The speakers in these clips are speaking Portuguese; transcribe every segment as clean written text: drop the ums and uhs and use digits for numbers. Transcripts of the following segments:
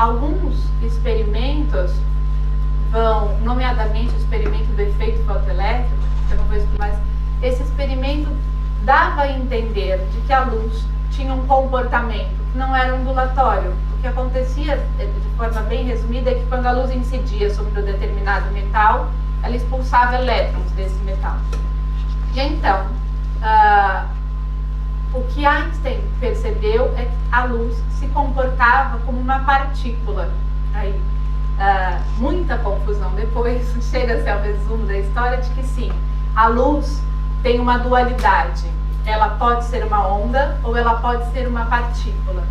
alguns experimentos vão, nomeadamente o experimento do efeito fotoelétrico, que eu não vou explicar, mas esse experimento dava a entender de que a luz tinha um comportamento que não era ondulatório. O que acontecia, de forma bem resumida, é que quando a luz incidia sobre um determinado metal, ela expulsava elétrons desse metal. E então, o que Einstein percebeu é que a luz se comportava como uma partícula. Aí, muita confusão depois, chega-se ao resumo da história de que sim, a luz tem uma dualidade. Ela pode ser uma onda ou ela pode ser uma partícula.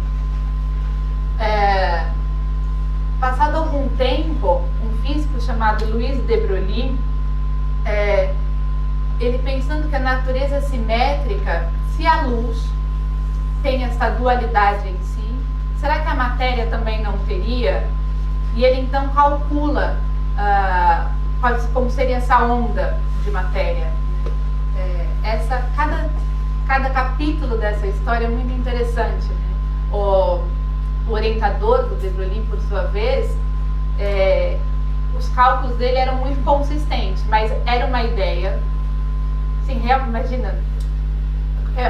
Passado algum tempo, um físico chamado Louis de Broglie, ele pensando que a natureza é simétrica, se a luz tem essa dualidade em si, será que a matéria também não teria? E ele então calcula como seria essa onda de matéria. Cada capítulo dessa história é muito interessante, né? O orientador do de Broglie, por sua vez, os cálculos dele eram muito consistentes, mas era uma ideia, assim, imagina,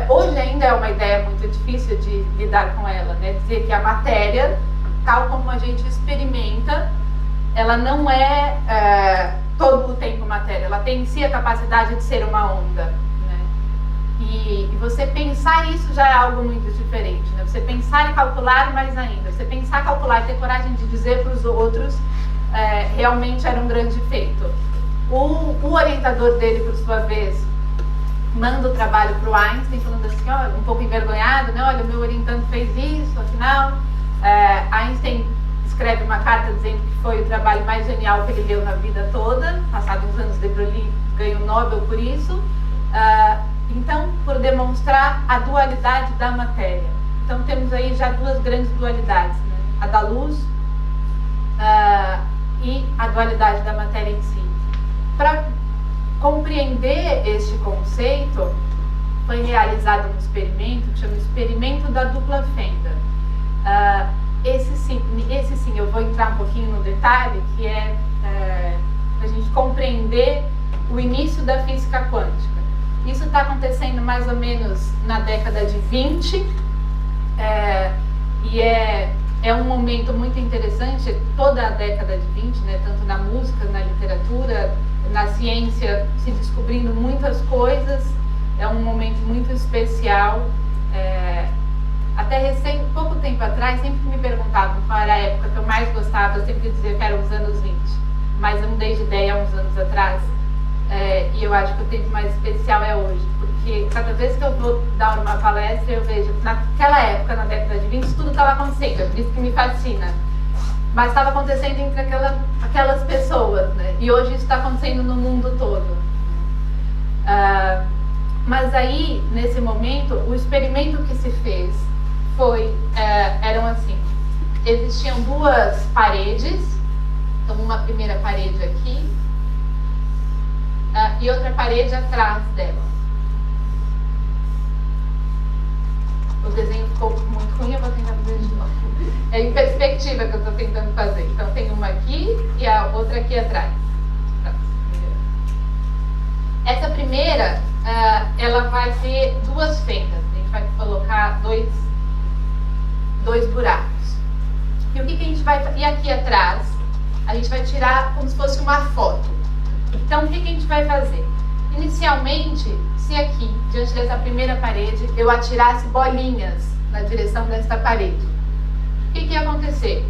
hoje ainda é uma ideia muito difícil de lidar com ela, né? Dizer que a matéria, tal como a gente experimenta, ela não é todo o tempo matéria, ela tem em si a capacidade de ser uma onda. E você pensar isso já é algo muito diferente, né? Você pensar e calcular mais ainda. Você pensar, calcular e ter coragem de dizer para os outros realmente era um grande feito. O orientador dele, por sua vez, manda o trabalho para o Einstein, falando assim, olha, um pouco envergonhado, né? Olha, o meu orientando fez isso, afinal. Einstein escreve uma carta dizendo que foi o trabalho mais genial que ele leu na vida toda. Passados uns anos, de Broglie ganhou o Nobel por isso. Então, por demonstrar a dualidade da matéria. Então, temos aí já duas grandes dualidades, né? A da luz e a dualidade da matéria em si. Para compreender este conceito, foi realizado um experimento que chama Experimento da Dupla Fenda. Esse sim, eu vou entrar um pouquinho no detalhe, que para a gente compreender o início da física quântica. Isso está acontecendo mais ou menos na década de 20, e é um momento muito interessante, toda a década de 20, né, tanto na música, na literatura, na ciência, se descobrindo muitas coisas, é um momento muito especial. Até pouco tempo atrás, sempre que me perguntavam qual era a época que eu mais gostava, eu sempre dizia que eram os anos 20, mas eu mudei de ideia há uns anos atrás. E eu acho que o tempo mais especial é hoje, porque cada vez que eu vou dar uma palestra, eu vejo, naquela época, na década de 20, tudo estava acontecendo, é por isso que me fascina. Mas estava acontecendo entre aquelas pessoas, né? E hoje isso está acontecendo no mundo todo. Mas aí, nesse momento, o experimento que se fez eram assim, existiam duas paredes, então uma primeira parede aqui, e outra parede atrás dela. O desenho ficou muito ruim, eu vou tentar fazer de novo. É em perspectiva que eu estou tentando fazer. Então tem uma aqui e a outra aqui atrás. Essa primeira, ela vai ter duas fendas. A gente vai colocar dois buracos. E o que a gente vai fazer? E aqui atrás, a gente vai tirar como se fosse uma foto. Então, o que a gente vai fazer? Inicialmente, se aqui, diante dessa primeira parede, eu atirasse bolinhas na direção desta parede, o que ia acontecer?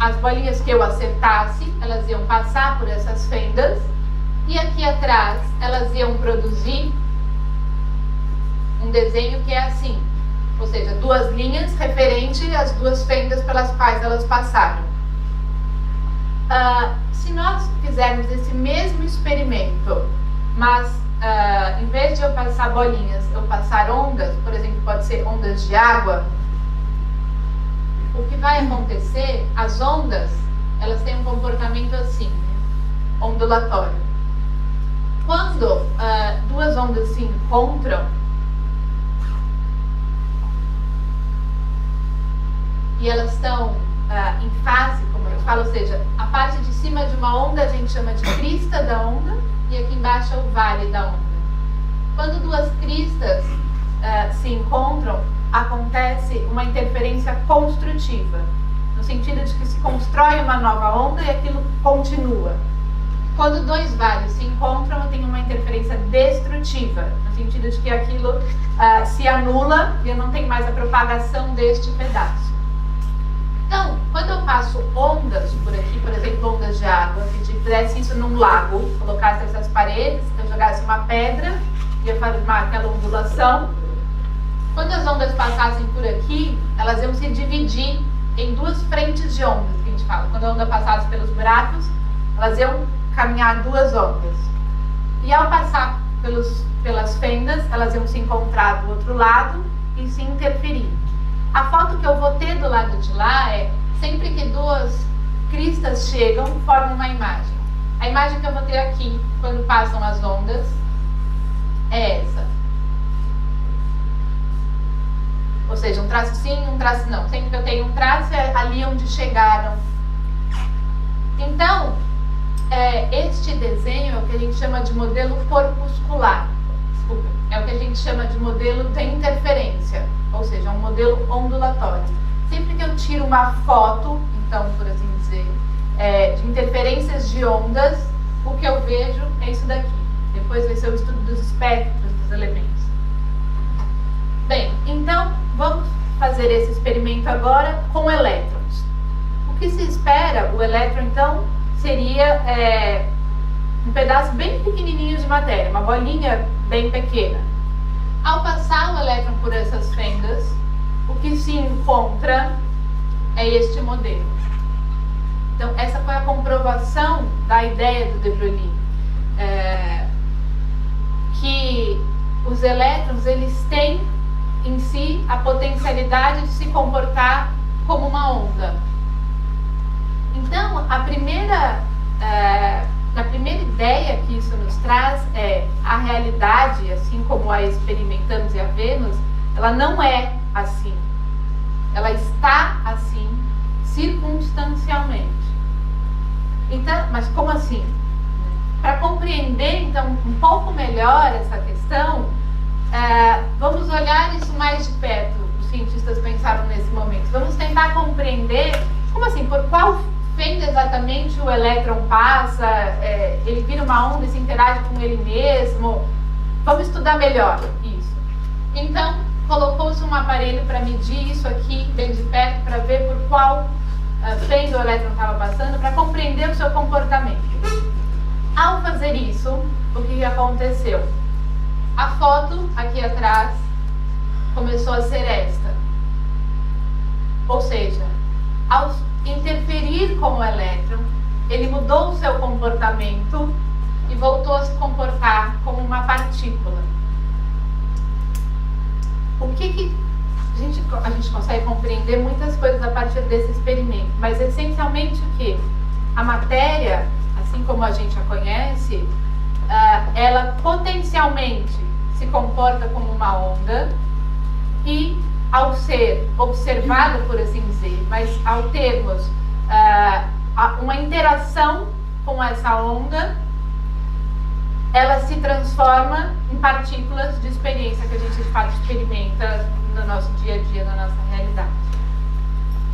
As bolinhas que eu acertasse, elas iam passar por essas fendas, e aqui atrás, elas iam produzir um desenho que é assim, ou seja, duas linhas referente às duas fendas pelas quais elas passaram. Se nós fizermos esse mesmo experimento, mas em vez de eu passar bolinhas, eu passar ondas, por exemplo, pode ser ondas de água, o que vai acontecer, as ondas, elas têm um comportamento assim, né? Ondulatório. Quando duas ondas se encontram, e elas estão em fase, como a gente fala, ou seja, a parte de cima de uma onda a gente chama de crista da onda e aqui embaixo é o vale da onda. Quando duas cristas se encontram, acontece uma interferência construtiva, no sentido de que se constrói uma nova onda e aquilo continua. Quando dois vales se encontram, tem uma interferência destrutiva, no sentido de que aquilo se anula e não tem mais a propagação deste pedaço. Então, quando eu passo ondas por aqui, por exemplo, ondas de água, se eu fizesse isso num lago, colocasse essas paredes, eu jogasse uma pedra, ia formar aquela ondulação. Quando as ondas passassem por aqui, elas iam se dividir em duas frentes de ondas, que a gente fala. Quando a onda passasse pelos buracos, elas iam caminhar duas ondas. E ao passar pelas fendas, elas iam se encontrar do outro lado e se interferir. A foto que eu vou ter do lado de lá é, sempre que duas cristas chegam, formam uma imagem. A imagem que eu vou ter aqui, quando passam as ondas, é essa. Ou seja, um traço sim, um traço não. Sempre que eu tenho um traço, é ali onde chegaram. Então, este desenho é o que a gente chama de modelo corpuscular. Desculpa, é o que a gente chama de modelo de interferência, ou seja, um modelo ondulatório. Sempre que eu tiro uma foto, então, por assim dizer, de interferências de ondas, o que eu vejo é isso daqui. Depois vai ser o estudo dos espectros dos elementos. Bem, então, vamos fazer esse experimento agora com elétrons. O que se espera, o elétron, então, seria um pedaço bem pequenininho de matéria, uma bolinha bem pequena. Ao passar o elétron por essas fendas, o que se encontra é este modelo. Então, essa foi a comprovação da ideia do de Broglie, que os elétrons, eles têm em si a potencialidade de se comportar como uma onda. Então, a primeira ideia que isso nos traz é a realidade, assim como a experimentamos e a vemos, ela não é assim. Ela está assim circunstancialmente. Então, mas como assim? Para compreender, então, um pouco melhor essa questão, vamos olhar isso mais de perto. Os cientistas pensaram nesse momento. Vamos tentar compreender, como assim, por qual fenda exatamente o elétron passa, ele vira uma onda e se interage com ele mesmo. Vamos estudar melhor isso. Então, colocou-se um aparelho para medir isso aqui bem de perto, para ver por qual fenda o elétron estava passando, para compreender o seu comportamento. Ao fazer isso, o que aconteceu? A foto aqui atrás começou a ser esta. Ou seja, ao interferir com o elétron, ele mudou o seu comportamento e voltou a se comportar como uma partícula. O que a gente consegue compreender muitas coisas a partir desse experimento, mas essencialmente o que? A matéria, assim como a gente a conhece, ela potencialmente se comporta como uma onda e, ao ser observada, por assim dizer, mas ao termos uma interação com essa onda, ela se transforma em partículas de experiência que a gente de fato experimenta no nosso dia a dia, na nossa realidade.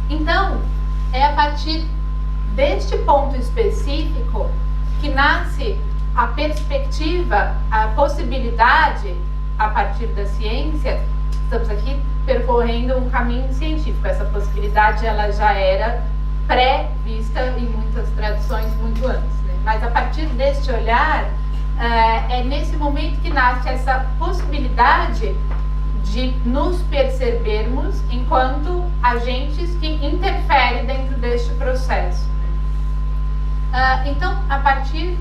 Então, é a partir deste ponto específico que nasce a perspectiva, a possibilidade, a partir da ciência. Estamos aqui percorrendo um caminho científico. Essa possibilidade ela já era pré-vista em muitas tradições muito antes, né? Mas a partir deste olhar, é nesse momento que nasce essa possibilidade de nos percebermos enquanto agentes que interferem dentro deste processo. Então, a partir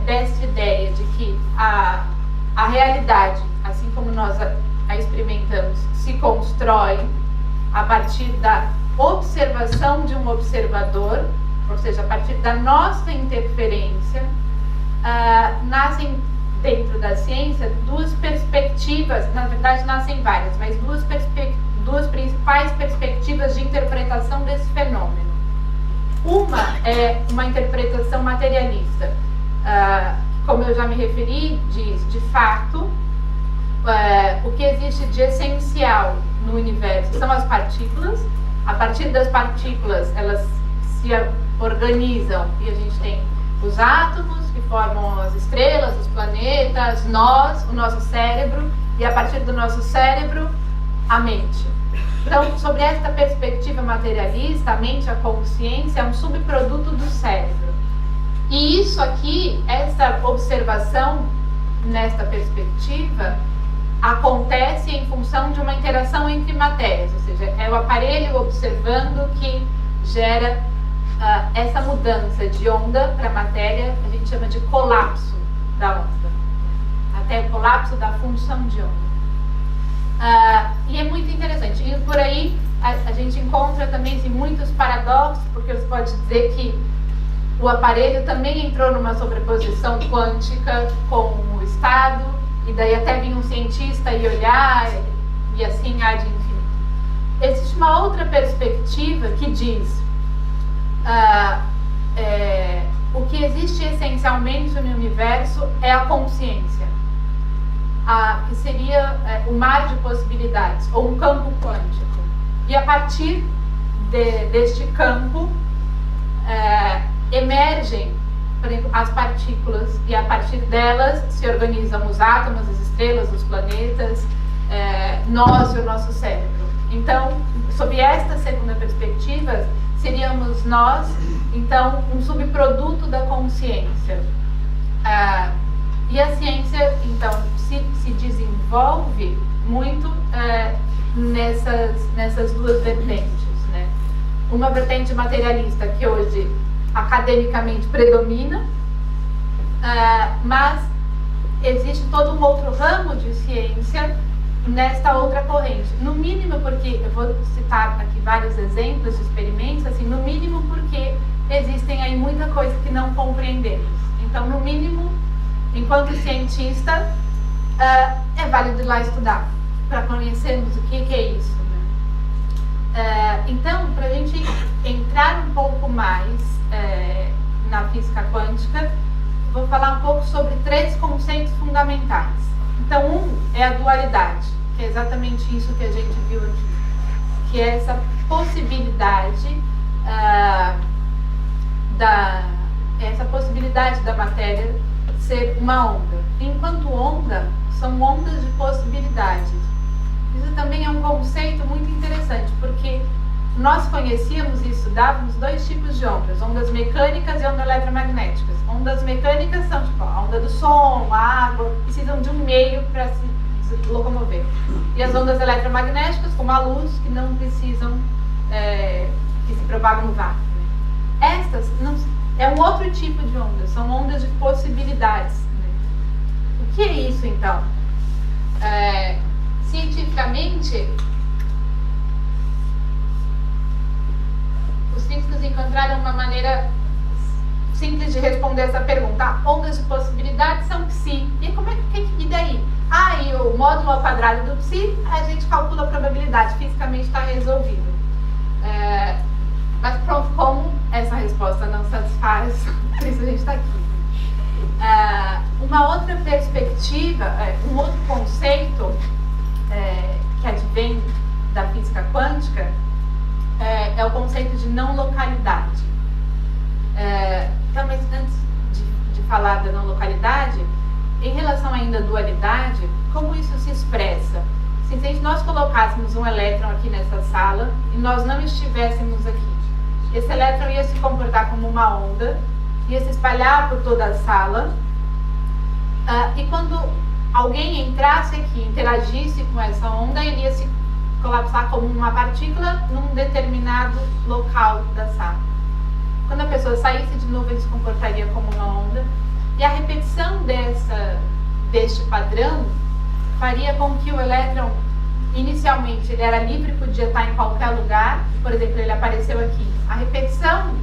dessa ideia de que a realidade, assim como nós a experimentamos, se constrói a partir da observação de um observador, ou seja, a partir da nossa interferência, nascem dentro da ciência duas perspectivas, na verdade nascem várias, mas duas principais perspectivas de interpretação desse fenômeno. Uma é uma interpretação materialista. Como eu já me referi, diz, de fato, o que existe de essencial no universo são as partículas. A partir das partículas, elas se organizam e a gente tem os átomos que formam as estrelas, os planetas, nós, o nosso cérebro, e a partir do nosso cérebro, a mente. Então, sobre esta perspectiva materialista, a mente, a consciência, é um subproduto do cérebro. E isso aqui, essa observação nesta perspectiva, acontece em função de uma interação entre matérias, ou seja, é o aparelho observando que gera essa mudança de onda para matéria, a gente chama de colapso da onda, até o colapso da função de onda. E é muito interessante. E por aí a gente encontra também assim, muitos paradoxos, porque você pode dizer que o aparelho também entrou numa sobreposição quântica com o estado, e daí até vinha um cientista e olhar, e assim há de infinito. Existe uma outra perspectiva que diz o que existe essencialmente no universo é a consciência. Que seria o mar de possibilidades, ou um campo quântico. E a partir deste campo emergem, por exemplo, as partículas, e a partir delas se organizam os átomos, as estrelas, os planetas, nós e o nosso cérebro. Então, sob esta segunda perspectiva, seríamos nós, então, um subproduto da consciência. E a ciência, então, se desenvolve muito nessas duas vertentes, né? Uma vertente materialista que hoje academicamente predomina, mas existe todo um outro ramo de ciência nesta outra corrente. No mínimo porque, eu vou citar aqui vários exemplos de experimentos, assim, no mínimo porque existem aí muita coisa que não compreendemos. Então, no mínimo, enquanto cientista, é válido ir lá estudar, para conhecermos o que é isso. Né? Então, para a gente entrar um pouco mais na física quântica, vou falar um pouco sobre 3 conceitos fundamentais. Então, um é a dualidade, que é exatamente isso que a gente viu aqui, que é essa possibilidade da matéria ser uma onda. Enquanto onda, são ondas de possibilidades. Isso também é um conceito muito interessante, porque nós conhecíamos e estudávamos 2 tipos de ondas mecânicas e ondas eletromagnéticas. Ondas mecânicas são tipo a onda do som, a água, precisam de um meio para se locomover. E as ondas eletromagnéticas, como a luz, que não precisam, que se propagam no vácuo. Estas é um outro tipo de onda, são ondas de possibilidades. Né? O que é isso, então? Cientificamente, os físicos encontraram uma maneira simples de responder essa pergunta. Ondas de possibilidades são psi. E como e daí? E o módulo ao quadrado do psi, a gente calcula a probabilidade, fisicamente está resolvido. Mas pronto, como essa resposta não satisfaz, por isso a gente está aqui. Uma outra perspectiva, um outro conceito que advém da física quântica é o conceito de não localidade. Então, mas antes de falar da não localidade, em relação ainda à dualidade, como isso se expressa? Se nós colocássemos um elétron aqui nessa sala e nós não estivéssemos aqui, esse elétron ia se comportar como uma onda, ia se espalhar por toda a sala, e quando alguém entrasse aqui e interagisse com essa onda, ele ia se colapsar como uma partícula num determinado local da sala. Quando a pessoa saísse de novo, ele se comportaria como uma onda, e a repetição deste padrão faria com que o elétron, inicialmente, ele era livre, podia estar em qualquer lugar. Por exemplo, ele apareceu aqui. A repetição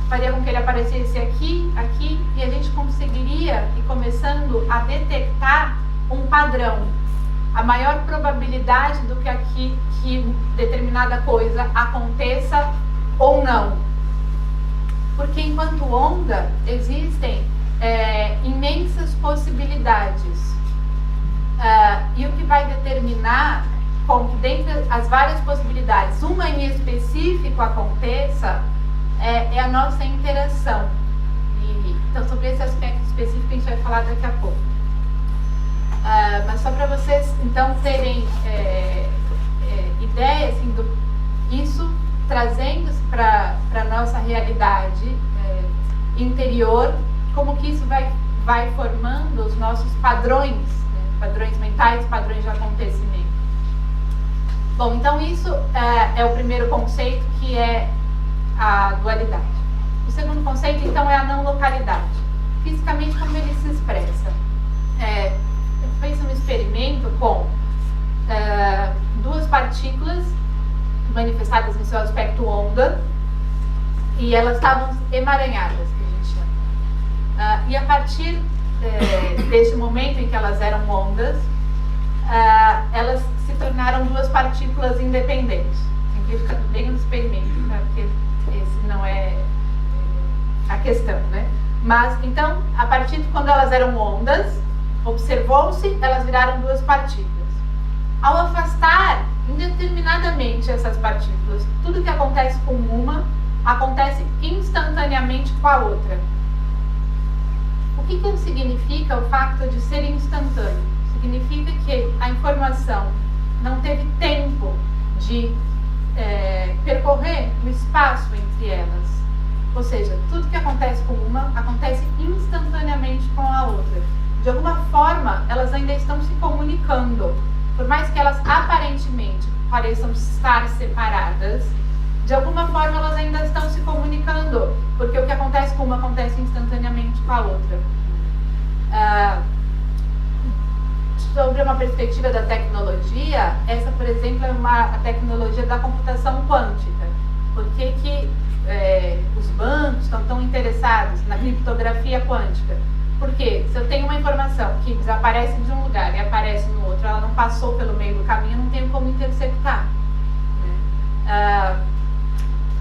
faria com que ele aparecesse aqui, aqui, e a gente conseguiria ir começando a detectar um padrão. A maior probabilidade do que aqui, que determinada coisa aconteça ou não. Porque enquanto onda existem imensas possibilidades. E o que vai determinar com que dentre as várias possibilidades, uma em específico aconteça, é a nossa interação. Então, sobre esse aspecto específico a gente vai falar daqui a pouco. Mas só para vocês, então, terem ideia, assim, isso trazendo para a nossa realidade interior, como que isso vai formando os nossos padrões, né? Padrões mentais, padrões de acontecimento. Bom, então isso é o primeiro conceito, que é a dualidade. O segundo conceito, então, é a não localidade. Fisicamente, como ele se expressa? Fez um experimento com duas partículas manifestadas em seu aspecto onda, e elas estavam emaranhadas, que a gente chama. E a partir desse momento em que elas eram ondas, elas se tornaram duas partículas independentes. Simplificando bem o experimento, porque esse não é a questão, né? Mas, então, a partir de quando elas eram ondas, observou-se, elas viraram duas partículas. Ao afastar indeterminadamente essas partículas, tudo que acontece com uma, acontece instantaneamente com a outra. O que significa o fato de ser instantâneo? Significa que a informação não teve tempo de percorrer o espaço entre elas. Ou seja, tudo que acontece com uma, acontece instantaneamente com a outra. De alguma forma, elas ainda estão se comunicando. Por mais que elas aparentemente pareçam estar separadas, de alguma forma elas ainda estão se comunicando, porque o que acontece com uma acontece instantaneamente com a outra. Sobre uma perspectiva da tecnologia, essa, por exemplo, é a tecnologia da computação quântica. Por que os bancos estão tão interessados na criptografia quântica? Porque se eu tenho uma informação que desaparece de um lugar e aparece no outro, ela não passou pelo meio do caminho, eu não tenho como interceptar.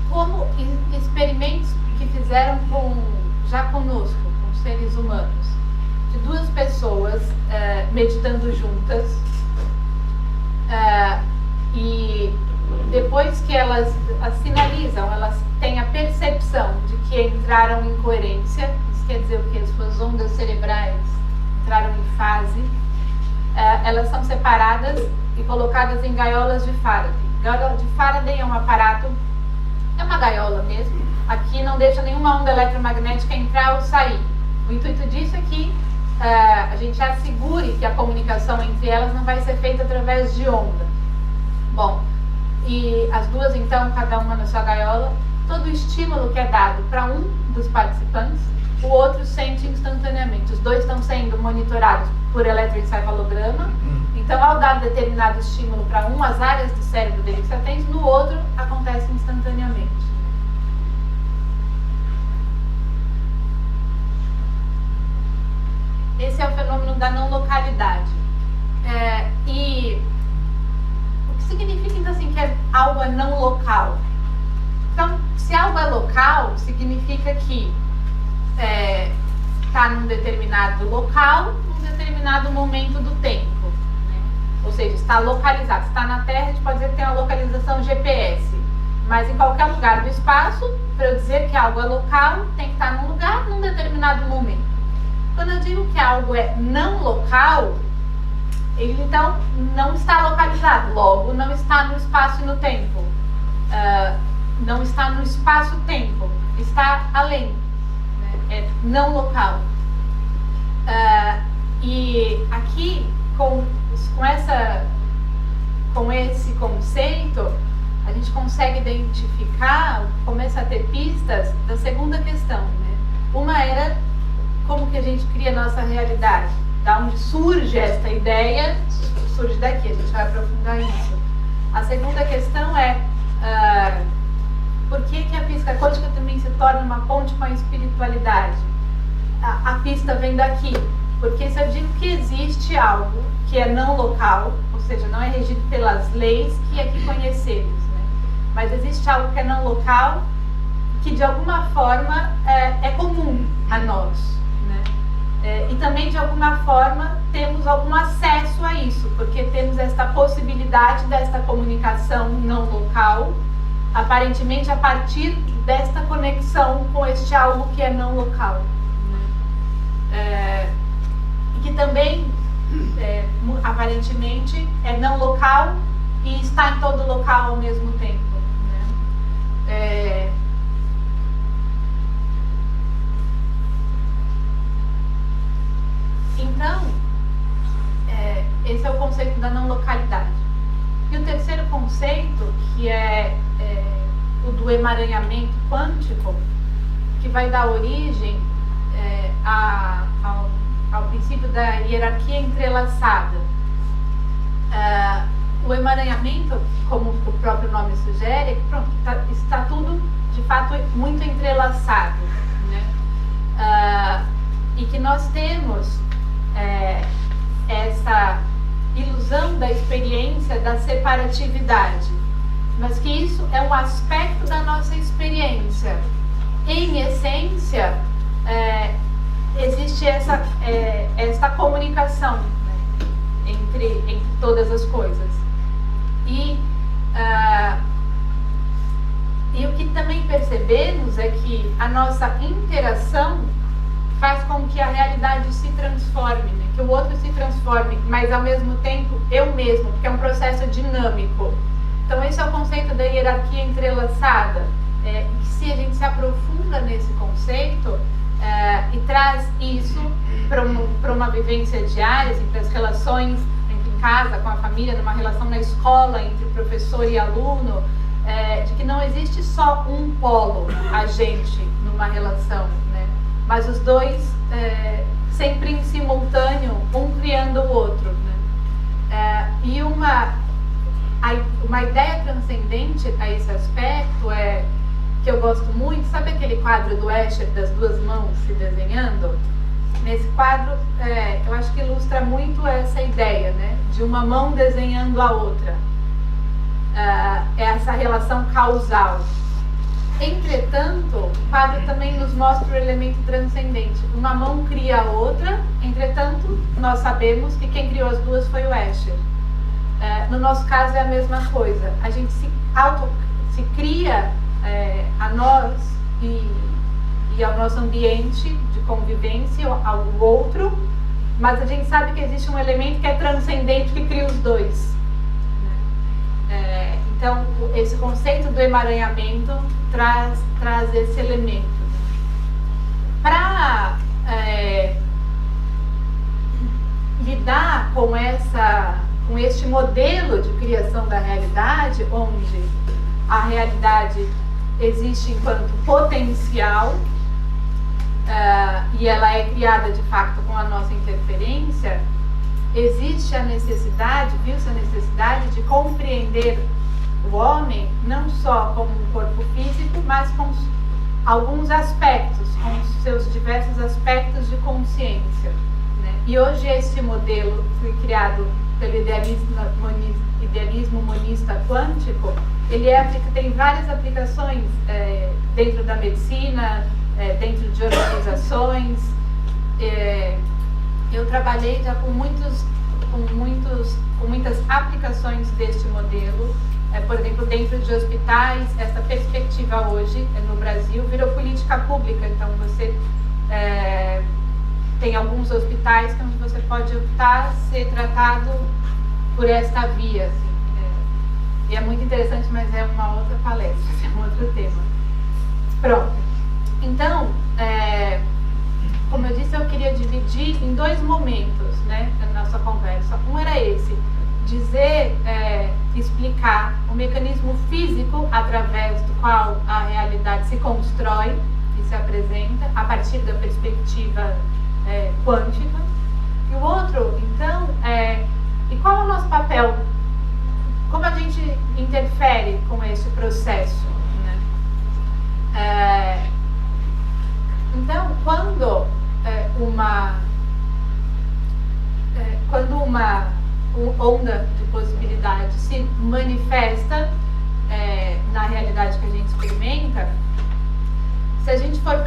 Como experimentos que fizeram já conosco, com seres humanos, de duas pessoas meditando juntas, e depois que elas sinalizam, elas têm a percepção de que entraram em coerência. Isso quer dizer o que? As suas ondas cerebrais entraram em fase. Elas são separadas e colocadas em gaiolas de Faraday. Gaiola de Faraday é um aparato, é uma gaiola mesmo. Aqui não deixa nenhuma onda eletromagnética entrar ou sair. O intuito disso é que a gente assegure que a comunicação entre elas não vai ser feita através de onda. Bom, e as duas, então, cada uma na sua gaiola, todo o estímulo que é dado para um dos participantes, o outro sente instantaneamente. Os dois estão sendo monitorados por eletroencefalograma. Então, ao dar determinado estímulo para um, as áreas do cérebro dele que se atende, no outro acontece instantaneamente. Esse é o fenômeno da não localidade. E o que significa, então, assim, que algo é não local? Então, se algo é local, significa que está num determinado local, num determinado momento do tempo, né? Ou seja, está localizado. Se está na Terra, a gente pode dizer que tem uma localização GPS. Mas em qualquer lugar do espaço, para eu dizer que algo é local, tem que estar num lugar, num determinado momento. Quando eu digo que algo é não local, ele então não está localizado, logo não está no espaço e no tempo. Não está no espaço-tempo, está além, né? É não local. E aqui, com esse conceito, a gente consegue identificar, começa a ter pistas da segunda questão, né? Uma era como que a gente cria a nossa realidade, da onde surge esta ideia, surge daqui, a gente vai aprofundar isso. A segunda questão é por que a física quântica também se torna uma ponte com a espiritualidade? A pista vem daqui, porque se eu digo que existe algo que é não local, ou seja, não é regido pelas leis que aqui conhecemos, né? Mas existe algo que é não local, que de alguma forma é comum a nós, né? E também de alguma forma temos algum acesso a isso, porque temos esta possibilidade desta comunicação não local, aparentemente a partir desta conexão com este algo que é não local, né? E que também aparentemente é não local e está em todo local ao mesmo tempo, né? Então, esse é o conceito da não localidade. E o terceiro conceito, que é o do emaranhamento quântico, que vai dar origem ao princípio da hierarquia entrelaçada. O emaranhamento, como o próprio nome sugere, é que está tudo, de fato, muito entrelaçado, né? E que nós temos essa ilusão da experiência da separatividade, mas que isso é um aspecto da nossa experiência. Em essência, existe essa comunicação, né, entre todas as coisas. E o que também percebemos é que a nossa interação faz com que a realidade se transforme, né? Que o outro se transforme, mas ao mesmo tempo eu mesmo, porque é um processo dinâmico. Então esse é o conceito da hierarquia entrelaçada, que se a gente se aprofunda nesse conceito e traz isso para uma vivência diária, assim, para as relações entre em casa, com a família, numa relação na escola, entre professor e aluno, de que não existe só um polo agente numa relação, né? Mas os dois sempre em simultâneo, um criando o outro, né? E uma ideia transcendente a esse aspecto que eu gosto muito, sabe aquele quadro do Escher das duas mãos se desenhando? Nesse quadro, eu acho que ilustra muito essa ideia, né? De uma mão desenhando a outra, essa relação causal. Entretanto, o quadro também nos mostra o elemento transcendente. Uma mão cria a outra, entretanto, nós sabemos que quem criou as duas foi o Escher. No nosso caso é a mesma coisa. A gente se cria a nós e ao nosso ambiente de convivência, ao outro, mas a gente sabe que existe um elemento que é transcendente, que cria os dois. Então, esse conceito do emaranhamento traz esse elemento. Para lidar com este modelo de criação da realidade, onde a realidade existe enquanto potencial e ela é criada de fato com a nossa interferência, existe a necessidade, viu-se a necessidade de compreender o homem não só como um corpo físico, mas com alguns aspectos, com os seus diversos aspectos de consciência, né? E hoje esse modelo foi criado pelo idealismo monista quântico. Ele tem várias aplicações dentro da medicina, dentro de organizações. Eu trabalhei já com muitas aplicações deste modelo. Por exemplo, dentro de hospitais, essa perspectiva hoje no Brasil virou política pública. Então você tem alguns hospitais onde você pode optar ser tratado por esta via, assim. E é muito interessante, mas é uma outra palestra, é um outro tema. Pronto. Então, como eu disse, eu queria dividir em dois momentos, né, a nossa conversa. Um era esse, explicar o mecanismo físico através do qual a realidade se constrói e se apresenta a partir da perspectiva quântica. E o outro, então, e qual é o nosso papel? Como a gente interfere com esse processo, né? Então, quando uma onda de possibilidade se manifesta na realidade que a gente experimenta, se a gente for